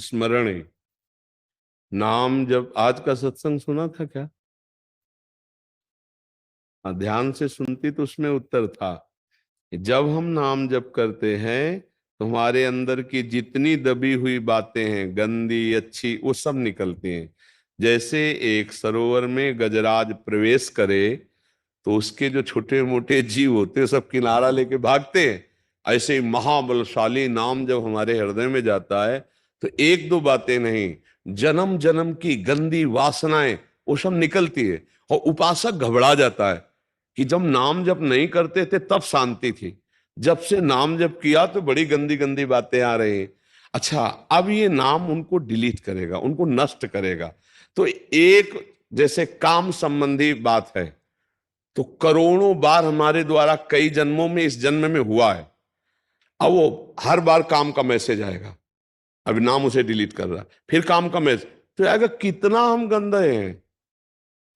स्मरणे। नाम जब आज का सत्संग सुना था क्या? ध्यान से सुनती तो उसमें उत्तर था। जब हम नाम जप करते हैं तो हमारे अंदर की जितनी दबी हुई बातें हैं, गंदी अच्छी, वो सब निकलती हैं। जैसे एक सरोवर में गजराज प्रवेश करे तो उसके जो छोटे मोटे जीव होते हैं सब किनारा लेके भागते हैं। ऐसे ही महाबलशाली नाम जब हमारे हृदय में जाता है तो एक दो बातें नहीं, जन्म जन्म की गंदी वासनाएं वो सब निकलती है। और उपासक घबरा जाता है कि जब नाम जप नहीं करते थे तब शांति थी, जब से नाम जप किया तो बड़ी गंदी गंदी बातें आ रही हैं। अच्छा, अब ये नाम उनको डिलीट करेगा, उनको नष्ट करेगा। तो एक जैसे काम संबंधी बात है तो करोड़ों बार हमारे द्वारा कई जन्मों में इस जन्म में हुआ है। अब वो हर बार काम का मैसेज आएगा, अभी नाम उसे डिलीट कर रहा है, फिर काम का मैसेज तो आएगा। कितना हम गंदे हैं,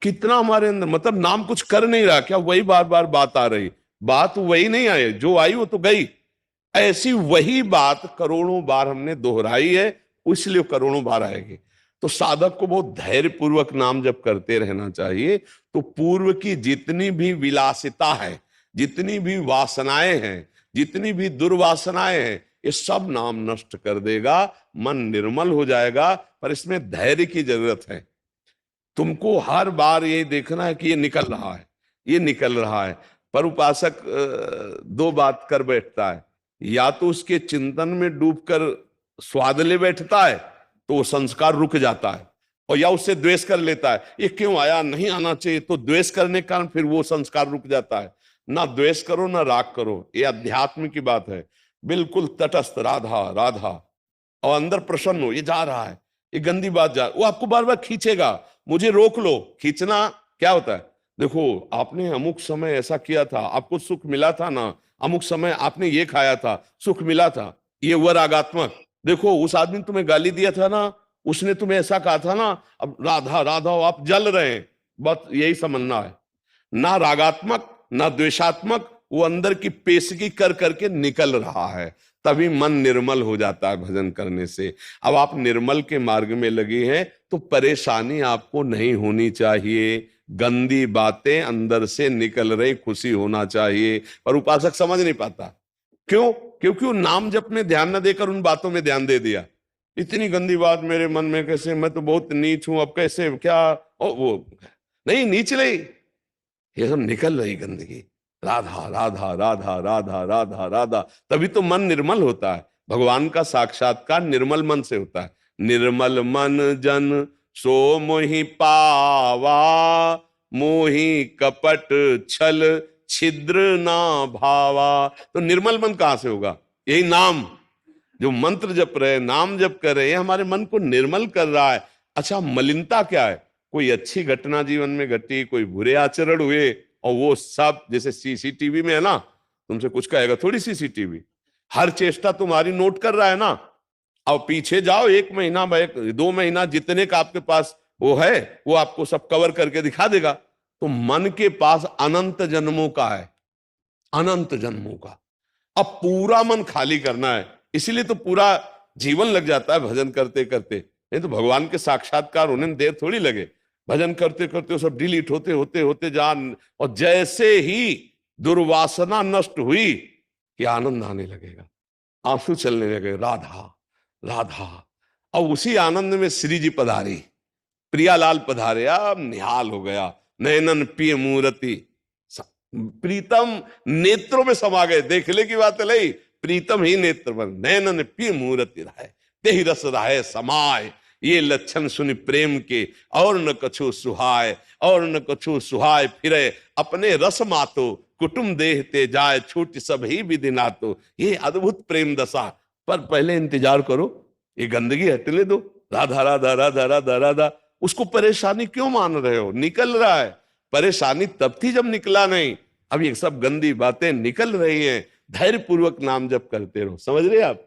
कितना हमारे अंदर, मतलब नाम कुछ कर नहीं रहा क्या, वही बार बार बात आ रही। बात वही नहीं आई, जो आई वो तो गई। ऐसी वही बात करोड़ों बार हमने दोहराई है, इसलिए करोड़ों बार आएगी। तो साधक को बहुत धैर्य पूर्वक नाम जप करते रहना चाहिए। तो पूर्व की जितनी भी विलासिता है, जितनी भी वासनाएं हैं, जितनी भी दुर्वासनाएं हैं, ये सब नाम नष्ट कर देगा। मन निर्मल हो जाएगा। पर इसमें धैर्य की जरूरत है। तुमको हर बार ये देखना है कि ये निकल रहा है, ये निकल रहा है। पर उपासक दो बात कर बैठता है, या तो उसके चिंतन में डूबकर स्वाद ले बैठता है तो वो संस्कार रुक जाता है, और या उससे द्वेष कर लेता है, ये क्यों आया, नहीं आना चाहिए, तो द्वेष करने के कारण फिर वो संस्कार रुक जाता है। ना द्वेष करो ना राग करो, ये अध्यात्म की बात है। बिल्कुल तटस्थ, राधा राधा, और अंदर प्रसन्न हो, ये जा रहा है, ये गंदी बात जा, वो आपको बार बार खींचेगा, मुझे रोक लो। खींचना क्या होता है? देखो, आपने अमुक समय ऐसा किया था, आपको सुख मिला था ना, अमुक समय आपने ये खाया था, सुख मिला था, ये हुआ रागात्मक। देखो, उस आदमी ने तुम्हें गाली दिया था ना, उसने तुम्हें ऐसा कहा था ना, अब राधा राधा आप जल रहे हैं। बस यही समझना है, ना रागात्मक ना द्वेषात्मक, वो अंदर की पेशगी कर करके निकल रहा है, तभी मन निर्मल हो जाता है भजन करने से। अब आप निर्मल के मार्ग में लगी हैं तो परेशानी आपको नहीं होनी चाहिए, गंदी बातें अंदर से निकल रही, खुशी होना चाहिए। पर उपासक समझ नहीं पाता, क्यों? क्योंकि वो नाम जप में ध्यान न देकर उन बातों में ध्यान दे दिया। इतनी गंदी बात मेरे मन में कैसे, मैं तो बहुत नीच हूं, अब कैसे क्या, ओ वो नहीं, नीच नहीं, ये सब निकल रही गंदगी, राधा राधा राधा राधा राधा राधा, तभी तो मन निर्मल होता है। भगवान का साक्षात्कार निर्मल मन से होता है। निर्मल मन जन सो मोहि पावा, मोहि कपट छल छिद्र ना भावा। तो निर्मल मन कहां से होगा? यही नाम, जो मंत्र जप रहे, नाम जप कर रहे हैं, हमारे मन को निर्मल कर रहा है। अच्छा, मलिनता क्या है? कोई अच्छी घटना जीवन में घटी, कोई बुरे आचरण हुए, और वो सब जैसे सीसीटीवी में है ना, तुमसे कुछ कहेगा थोड़ी, सीसीटीवी हर चेष्टा तुम्हारी नोट कर रहा है ना। अब पीछे जाओ, 1 महीना 2 महीना जितने का आपके पास वो है, वो आपको सब कवर करके दिखा देगा। तो मन के पास अनंत जन्मों का है, अनंत जन्मों का। अब पूरा मन खाली करना है, इसीलिए तो पूरा जीवन लग जाता है भजन करते करते। नहीं तो भगवान के साक्षात्कार होने में देर थोड़ी लगे। भजन करते करते वो सब डिलीट होते होते होते जान, और जैसे ही दुर्वासना नष्ट हुई कि आनंद आने लगेगा, आंसू चलने लगे, राधा राधा। और उसी आनंद में श्री जी पधारी, प्रियालाल पधारे, अब निहाल हो गया। नयनन पिय मूर्ति, प्रीतम नेत्रों में समा गए। देखने की बात नहीं, प्रीतम ही नेत्र बन, नयनन पिय मूर्ति रहे, तेहि रस रहे समाय। ये लक्षण सुनि प्रेम के, और न कछु सुहाय, और न कछु सुहाय फिरे, अपने रस मातो कुटुम देहते जाए, छूट सब ही विधि नातो। ये अद्भुत प्रेम दशा। पर पहले इंतजार करो, ये गंदगी हटने दो। राधा राधा राधा राधा राधा, उसको परेशानी क्यों मान रहे हो? निकल रहा है। परेशानी तब थी जब निकला नहीं, अब ये सब गंदी बातें निकल रही हैं। धैर्य पूर्वक नाम जप करते रहो, समझ रहे आप?